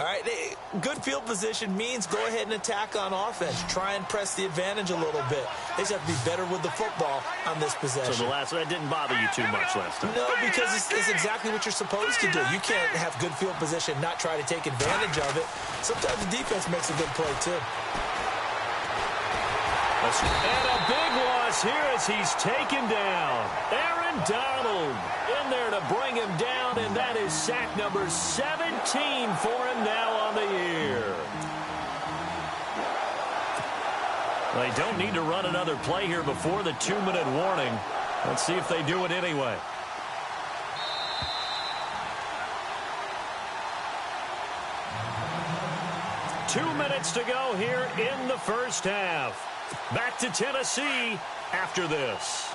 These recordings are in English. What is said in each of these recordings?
All right, good field position means go ahead and attack on offense. Try and press the advantage a little bit. They just have to be better with the football on this possession. So that didn't bother you too much last time? No, because it's exactly what you're supposed to do. You can't have good field position, not try to take advantage of it. Sometimes the defense makes a good play, too. And a big loss here as he's taken down. Aaron Donald in there to bring him down, and that is sack number 17 for him now on the year. They don't need to run another play here before the 2-minute warning. Let's see if they do it anyway. Two minutes to go here in the first half. Back to Tennessee after this.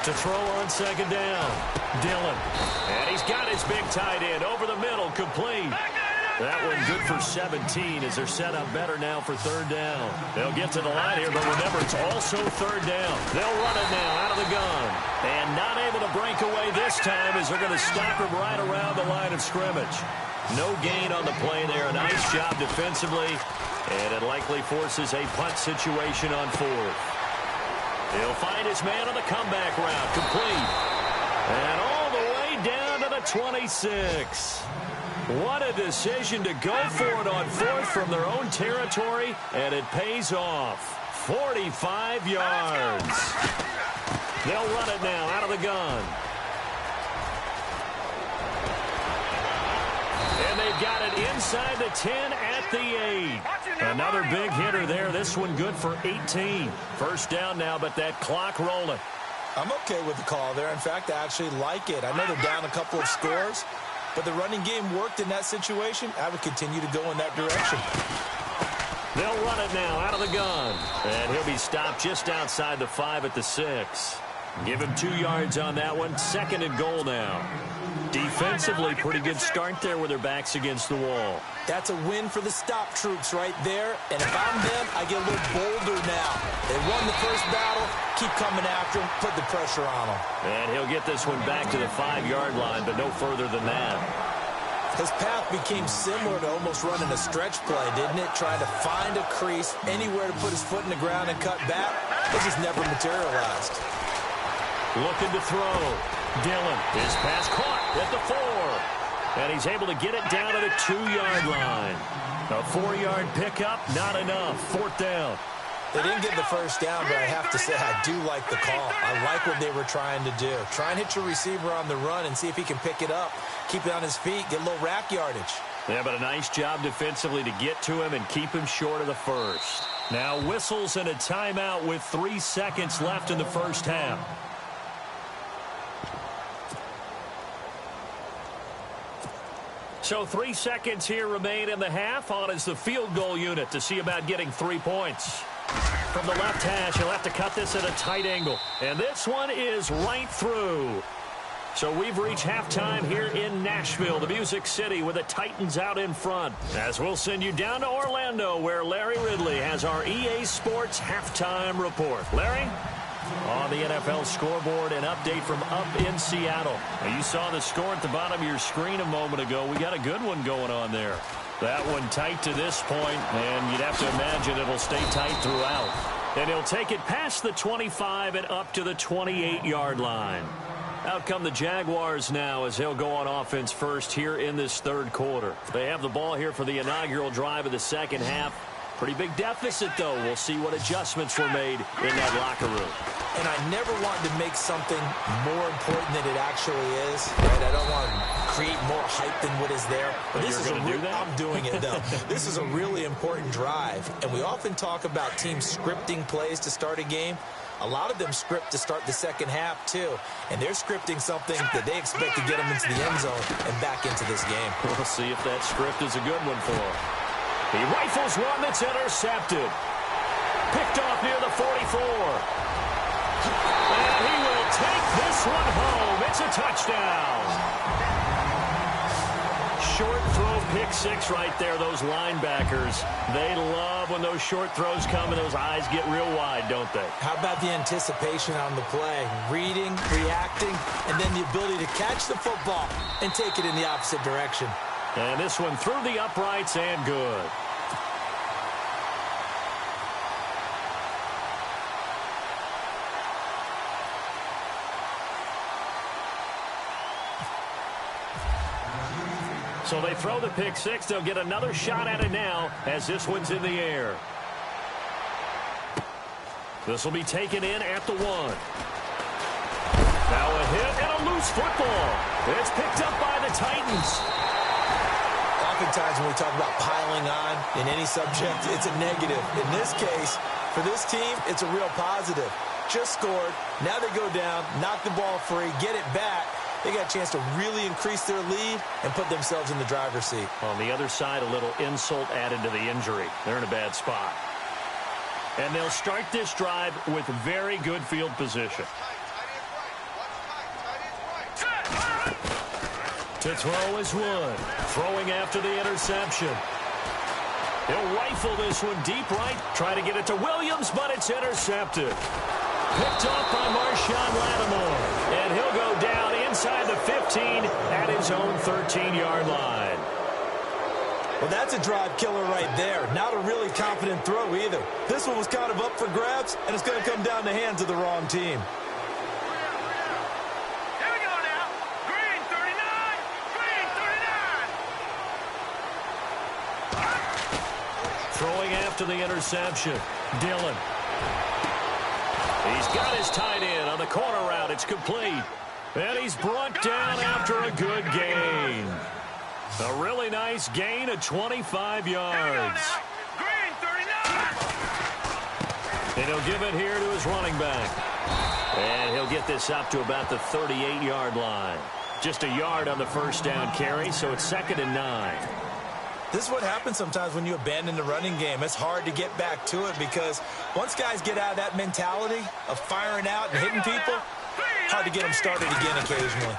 To throw on second down, Dillon. And he's got his big tight end over the middle, complete. That one good for 17 as they're set up better now for third down. They'll get to the line here, but remember, it's also third down. They'll run it now out of the gun. And not able to break away this time as they're going to stop him right around the line of scrimmage. No gain on the play there. A nice job defensively. And it likely forces a punt situation on fourth. He'll find his man on the comeback route. Complete. And all the way down to the 26. What a decision to go for it on fourth from their own territory, and it pays off. 45 yards. They'll run it now out of the gun. And they've got it inside the 10 at the 8. Another big hitter there. This one good for 18. First down now, but that clock rolling. I'm okay with the call there. In fact, I actually like it. I know they're down a couple of scores, but the running game worked in that situation. I would continue to go in that direction. They'll run it now out of the gun. And he'll be stopped just outside the 5 at the 6. Give him 2 yards on that one. Second and goal now. Defensively, pretty good start there with their backs against the wall. That's a win for the stop troops right there. And if I'm them, I get a little bolder now. They won the first battle. Keep coming after them. Put the pressure on them. And he'll get this one back to the 5-yard line, but no further than that. His path became similar to almost running a stretch play, didn't it? Trying to find a crease, anywhere to put his foot in the ground and cut back. It just never materialized. Looking to throw. Dillon. His pass caught at the 4. And he's able to get it down to the 2-yard line. A 4-yard pickup, not enough. Fourth down. They didn't get the first down, but I have to say I do like the call. I like what they were trying to do. Try and hit your receiver on the run and see if he can pick it up. Keep it on his feet, get a little rack yardage. Yeah, but a nice job defensively to get to him and keep him short of the first. Now whistles and a timeout with 3 seconds left in the first half. So 3 seconds here remain in the half. On is the field goal unit to see about getting 3 points. From the left hash, he'll have to cut this at a tight angle. And this one is right through. So we've reached halftime here in Nashville, the Music City, with the Titans out in front. As we'll send you down to Orlando, where Larry Ridley has our EA Sports halftime report. Larry? On the NFL scoreboard, an update from up in Seattle. Now, you saw the score at the bottom of your screen a moment ago. We got a good one going on there. That one tight to this point, and you'd have to imagine it'll stay tight throughout. And he'll take it past the 25 and up to the 28-yard line. Out come the Jaguars now as they'll go on offense first here in this third quarter. They have the ball here for the inaugural drive of the second half. Pretty big deficit, though. We'll see what adjustments were made in that locker room. And I never wanted to make something more important than it actually is. Right? I don't want to create more hype than what is there. But this is going to do that? I'm doing it, though. This is a really important drive. And we often talk about teams scripting plays to start a game. A lot of them script to start the second half, too. And they're scripting something that they expect to get them into the end zone and back into this game. We'll see if that script is a good one for them. He rifles one that's intercepted. Picked off near the 44. And he will take this one home. It's a touchdown. short throw pick six right there, those linebackers. They love when those short throws come and those eyes get real wide, don't they? How about the anticipation on the play? Reading, reacting, and then the ability to catch the football and take it in the opposite direction. And this one through the uprights and good. So they throw the pick six. They'll get another shot at it now as this one's in the air. This will be taken in at the 1. Now a hit and a loose football. It's picked up by the Titans. Oftentimes when we talk about piling on in any subject, it's a negative. In this case, for this team, it's a real positive. Just scored. Now they go down, knock the ball free, get it back. They got a chance to really increase their lead and put themselves in the driver's seat. On the other side, a little insult added to the injury. They're in a bad spot. And they'll start this drive with very good field position. To throw is Wood. Throwing after the interception. He'll rifle this one deep right. Try to get it to Williams, but it's intercepted. Picked off by Marshawn Lattimore. And he'll go down inside the 15 at his own 13-yard line. Well, that's a drive killer right there. Not a really confident throw either. This one was kind of up for grabs, and it's going to come down the hands of the wrong team. Here we go now. Green 39. Green 39. Throwing after the interception. Dillon. He's got his tight end on the corner route. It's complete. And he's brought down after a good gain. A really nice gain of 25 yards. Green 39. And he'll give it here to his running back. And he'll get this up to about the 38-yard line. Just a yard on the first down carry, so it's 2nd and 9. This is what happens sometimes when you abandon the running game. It's hard to get back to it because once guys get out of that mentality of firing out and hitting people, hard to get them started again occasionally.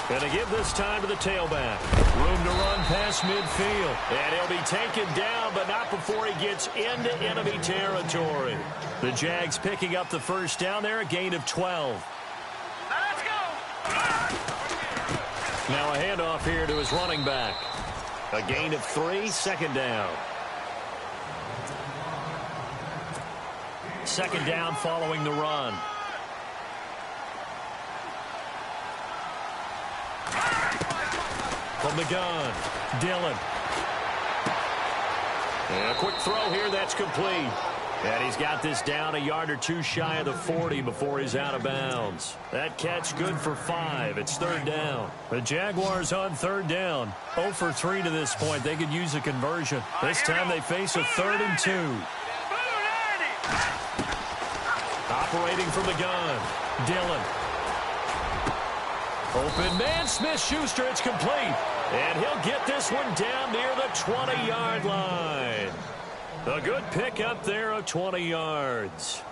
Going to give this time to the tailback. Room to run past midfield. And he'll be taken down, but not before he gets into enemy territory. The Jags picking up the first down there, a gain of 12. Now let's go. Now a handoff here to his running back. A gain of 3, 2nd down. 2nd down following the run. From the gun, Dillon. And a quick throw here, that's complete. And he's got this down a yard or two shy of the 40 before he's out of bounds. That catch good for 5. It's 3rd down. The Jaguars on 3rd down. 0 for 3 to this point. They could use a conversion. This time they face a 3rd and 2. Operating from the gun, Dillon. Open man, Smith-Schuster, it's complete. And he'll get this one down near the 20-yard line. A good pick up there of 20 yards.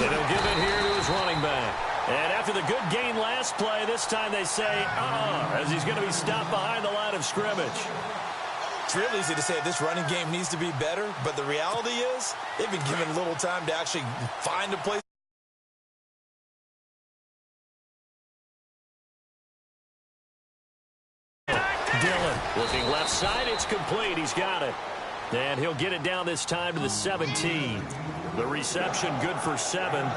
And he'll give it here to his running back. And after the good gain last play, this time they say, as he's going to be stopped behind the line of scrimmage. It's real easy to say this running game needs to be better, but the reality is they've been given little time to actually find a place. Dillon looking left side. It's complete. He's got it. And he'll get it down this time to the 17. The reception good for 7.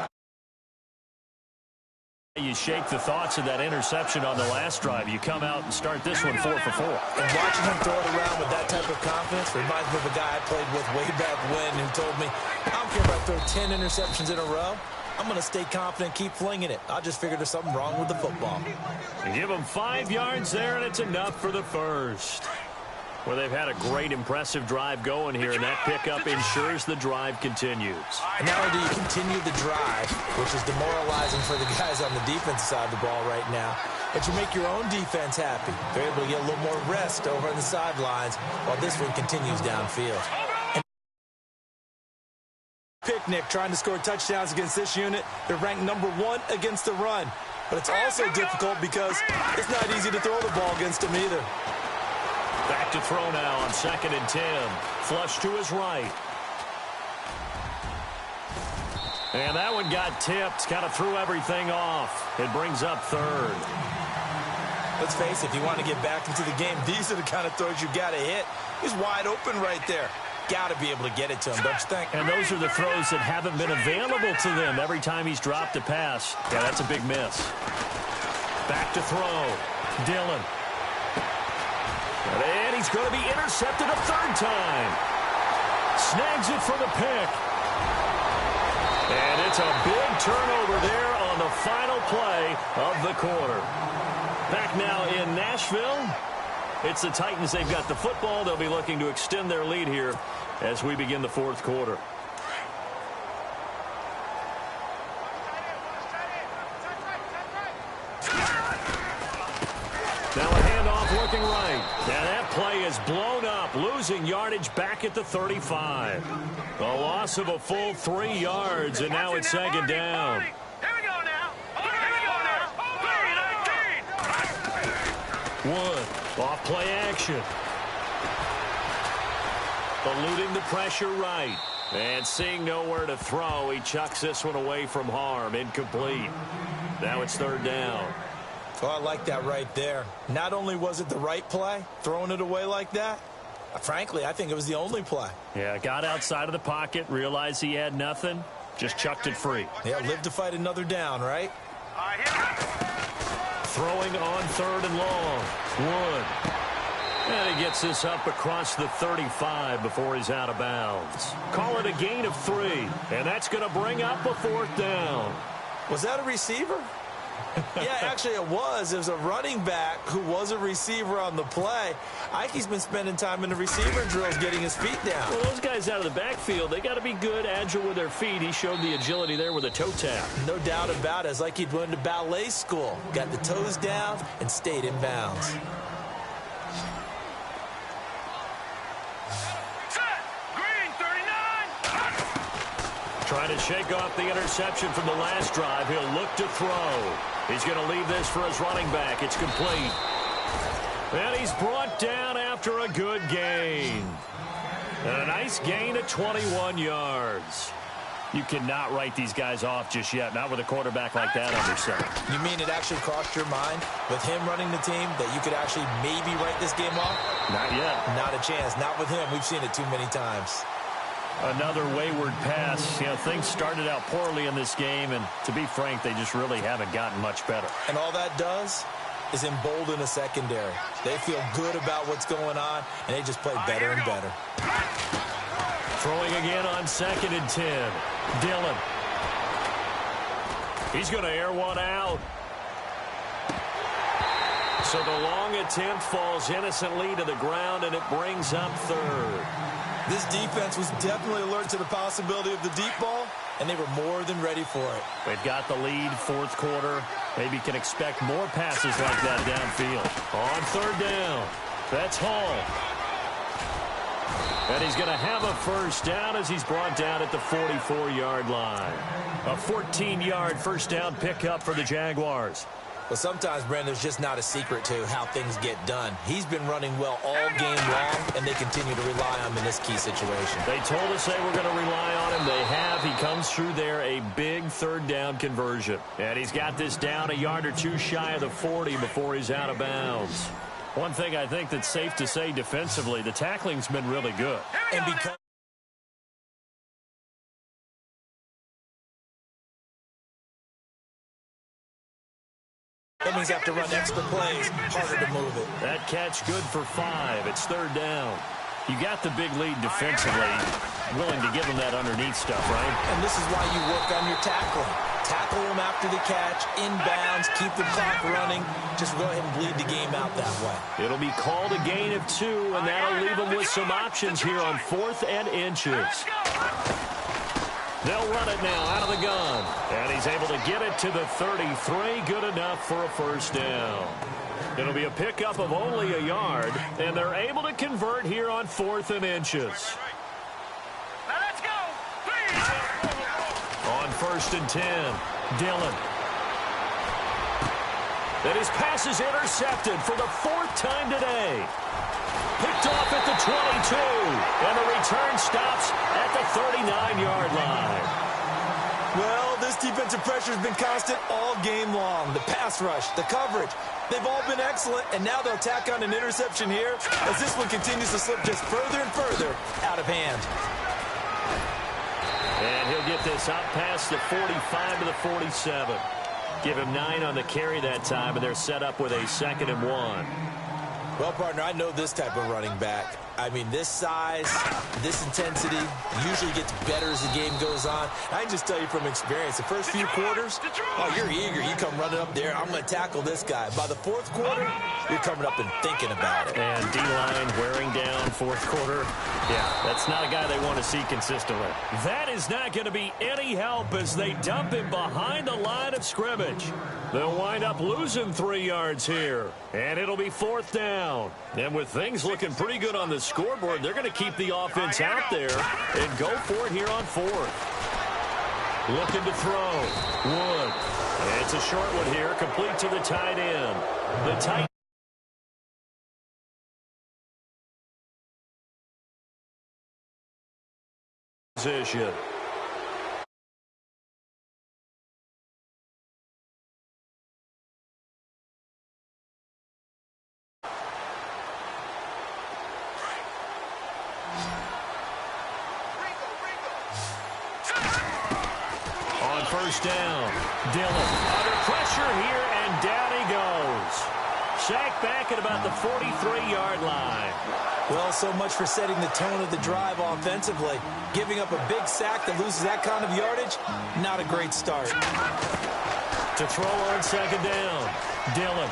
You shake the thoughts of that interception on the last drive. You come out and start this one 4 for 4. And watching him throw it around with that type of confidence reminds me of a guy I played with way back when who told me, I don't care if I throw 10 interceptions in a row. I'm going to stay confident, keep flinging it. I just figured there's something wrong with the football. And give him 5 yards there, and it's enough for the first. Well, they've had a great, impressive drive going here, and that pickup ensures the drive continues. And not only do you continue the drive, which is demoralizing for the guys on the defensive side of the ball right now, but you make your own defense happy. They're able to get a little more rest over on the sidelines while this one continues downfield. Picnic trying to score touchdowns against this unit. They're ranked number 1 against the run. But it's also difficult because it's not easy to throw the ball against them either. Back to throw now on 2nd and 10. Flush to his right. And that one got tipped. Kind of threw everything off. It brings up 3rd. Let's face it, if you want to get back into the game, these are the kind of throws you got to hit. He's wide open right there. Got to be able to get it to him, don't you think? And those are the throws that haven't been available to them every time he's dropped a pass. Yeah, that's a big miss. Back to throw. Dillon. And he's going to be intercepted a 3rd time. Snags it for the pick. And it's a big turnover there on the final play of the quarter. Back now in Nashville. It's the Titans. They've got the football. They'll be looking to extend their lead here as we begin the 4th quarter. Now a handoff looking right. And that play is blown up, losing yardage back at the 35. A loss of a full 3 yards, and now it's 2nd down. Here we go now. Here we go now. 1. Off play action. Eluding the pressure right. And seeing nowhere to throw, he chucks this one away from harm. Incomplete. Now it's 3rd down. Oh, I like that right there. Not only was it the right play, throwing it away like that, frankly, I think it was the only play. Yeah, got outside of the pocket, realized he had nothing, just chucked it free. Yeah, live to fight another down, right? All right, here we go. Throwing on 3rd and long. Wood. And he gets this up across the 35 before he's out of bounds. Call it a gain of 3, and that's going to bring up a 4th down. Was that a receiver? Yeah, actually it was. It was a running back who was a receiver on the play. Ike's been spending time in the receiver drills getting his feet down. Well, those guys out of the backfield, they got to be good, agile with their feet. He showed the agility there with a toe tap. No doubt about it. It's like he'd went to ballet school. Got the toes down and stayed in bounds. Set. Green, 39. Trying to shake off the interception from the last drive. He'll look to throw. He's going to leave this for his running back. It's complete. And he's brought down after a good gain. And a nice gain of 21 yards. You cannot write these guys off just yet, not with a quarterback like that under center. You mean it actually crossed your mind with him running the team that you could actually maybe write this game off? Not yet. Not a chance. Not with him. We've seen it too many times. Another wayward pass. You know, things started out poorly in this game, and to be frank, they just really haven't gotten much better. And all that does is embolden a secondary. They feel good about what's going on, and they just play better and better. Throwing again on 2nd and 10. Dillon. He's going to air one out. So the long attempt falls innocently to the ground, and it brings up 3rd. This defense was definitely alert to the possibility of the deep ball, and they were more than ready for it. They've got the lead, 4th quarter. Maybe can expect more passes like that downfield. On 3rd down, that's Hall. And he's going to have a 1st down as he's brought down at the 44-yard line. A 14-yard 1st down pickup for the Jaguars. Well, sometimes, Brandon, there's just not a secret to how things get done. He's been running well all game long, and they continue to rely on him in this key situation. They told us they were going to rely on him. They have. He comes through there, a big 3rd down conversion. And he's got this down a yard or two shy of the 40 before he's out of bounds. One thing I think that's safe to say defensively, the tackling's been really good. And because that means you have to run extra plays, harder to move it. That catch good for 5. It's 3rd down. You got the big lead defensively, willing to give them that underneath stuff, right? And this is why you work on your tackling. Tackle them after the catch, inbounds, keep the clock running. Just go ahead and bleed the game out that way. It'll be called a gain of 2, and that'll leave them with some options here on 4th and inches. They'll run it now out of the gun. And he's able to get it to the 33. Good enough for a first down. It'll be a pickup of only a yard, and they're able to convert here on 4th and inches. Now let's go. On 1st and 10, Dillon. And his pass is intercepted for the 4th time today. Picked off at the 22, and the return stops at the 39-yard line. Well, this defensive pressure has been constant all game long. The pass rush, the coverage, they've all been excellent, and now they'll tack on an interception here as this one continues to slip just further and further out of hand. And he'll get this out past the 45 to the 47. Give him 9 on the carry that time, and they're set up with a 2nd and 1. Well, partner, I know this type of running back. I mean, this size, this intensity usually gets better as the game goes on. I can just tell you from experience, the first few quarters, oh, you're eager. You come running up there, I'm going to tackle this guy. By the 4th quarter, you're coming up and thinking about it. And D-line wearing down 4th quarter. Yeah, that's not a guy they want to see consistently. That is not going to be any help as they dump him behind the line of scrimmage. They'll wind up losing 3 yards here. And it'll be 4th down. And with things looking pretty good on the scoreboard, they're going to keep the offense out there and go for it here on 4th. Looking to throw. Wood. And it's a short one here, complete to the tight end. The tight position. On 1st down, Dillon under pressure here, and down he goes. Sacked back at about the 43-yard line. Well, so much for setting the tone of the drive offensively. Giving up a big sack that loses that kind of yardage, not a great start. To throw on 2nd down, Dillon.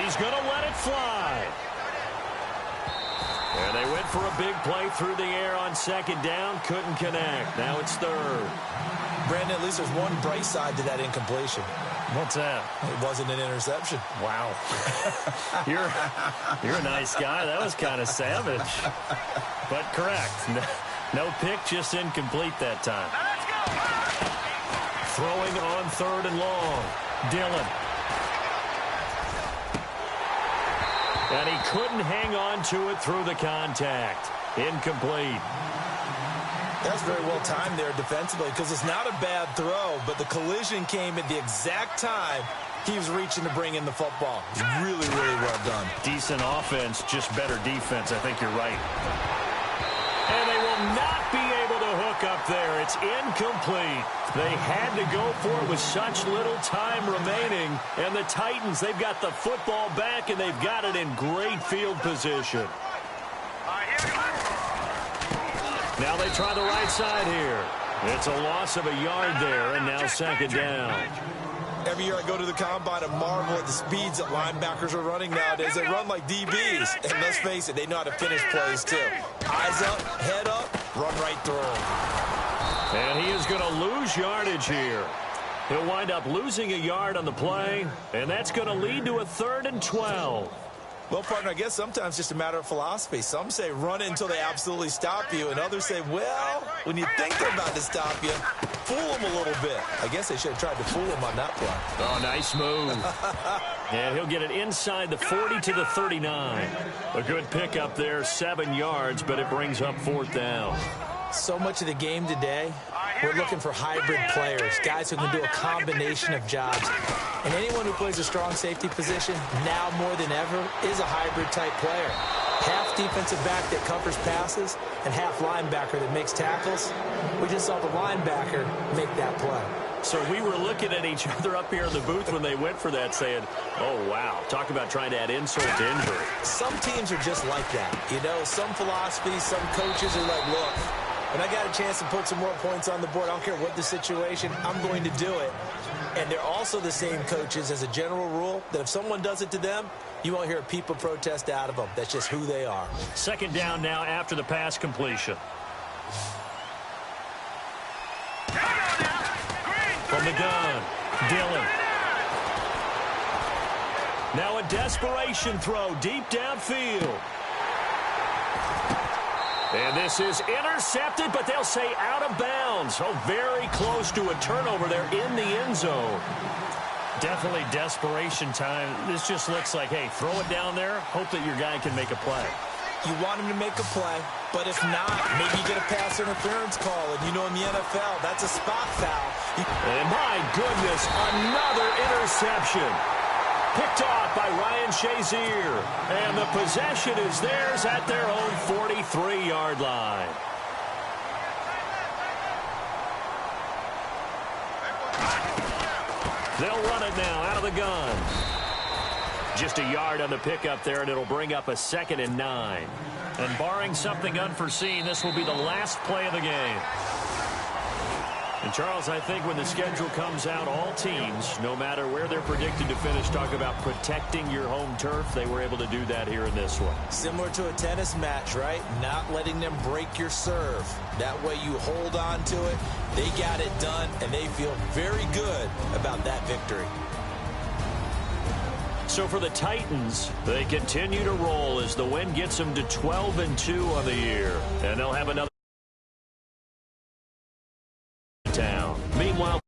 He's going to let it fly. And they went for a big play through the air on 2nd down. Couldn't connect. Now it's 3rd. Brandon, at least there's one bright side to that incompletion. What's that? It wasn't an interception. Wow. You're a nice guy. That was kind of savage. But correct. No pick, just incomplete that time. Throwing on 3rd and long. Dillon. And he couldn't hang on to it through the contact. Incomplete. That's very well timed there defensively because it's not a bad throw, but the collision came at the exact time he was reaching to bring in the football. Really, really well done. Decent offense, just better defense. I think you're right. And they will not be able to hook up there. It's incomplete. They had to go for it with such little time remaining. And the Titans, they've got the football back, and they've got it in great field position. Now they try the right side here. It's a loss of a yard there, and now 2nd down. Every year I go to the combine and marvel at the speeds that linebackers are running nowadays. They run like DBs. And let's face it, they know how to finish plays too. Eyes up, head up, run right through them. And he is going to lose yardage here. He'll wind up losing a yard on the play, and that's going to lead to a 3rd and 12. Well, partner, I guess sometimes it's just a matter of philosophy. Some say run it until they absolutely stop you, and others say, well, when you think they're about to stop you, fool them a little bit. I guess they should have tried to fool them on that play. Oh, nice move. And he'll get it inside the 40 to the 39. A good pickup there, 7 yards, but it brings up 4th down. So much of the game today, we're looking for hybrid players, guys who can do a combination of jobs. And anyone who plays a strong safety position, now more than ever, is a hybrid-type player. Half defensive back that covers passes and half linebacker that makes tackles. We just saw the linebacker make that play. So we were looking at each other up here in the booth when they went for that saying, oh, wow, talk about trying to add insult to injury. Some teams are just like that. You know, some philosophies, some coaches are like, look, when I got a chance to put some more points on the board, I don't care what the situation, I'm going to do it. And they're also the same coaches as a general rule that if someone does it to them, you won't hear a people protest out of them. That's just who they are. Second down now after the pass completion. From the gun, Dillon. Now a desperation throw deep downfield. And this is intercepted, but they'll say out of bounds. Oh, very close to a turnover there in the end zone. Definitely desperation time. This just looks like, hey, throw it down there, hope that your guy can make a play. You want him to make a play, but if not, maybe you get a pass interference call. And you know in the NFL, that's a spot foul. And my goodness, another interception. Picked off by Ryan Shazier. And the possession is theirs at their own 43-yard line. They'll run it now out of the gun. Just a yard on the pickup there, and it'll bring up a 2nd and 9. And barring something unforeseen, this will be the last play of the game. And, Charles, I think when the schedule comes out, all teams, no matter where they're predicted to finish, talk about protecting your home turf. They were able to do that here in this one. Similar to a tennis match, right? Not letting them break your serve. That way you hold on to it. They got it done, and they feel very good about that victory. So for the Titans, they continue to roll as the win gets them to 12-2 on the year. And they'll have another town. Meanwhile,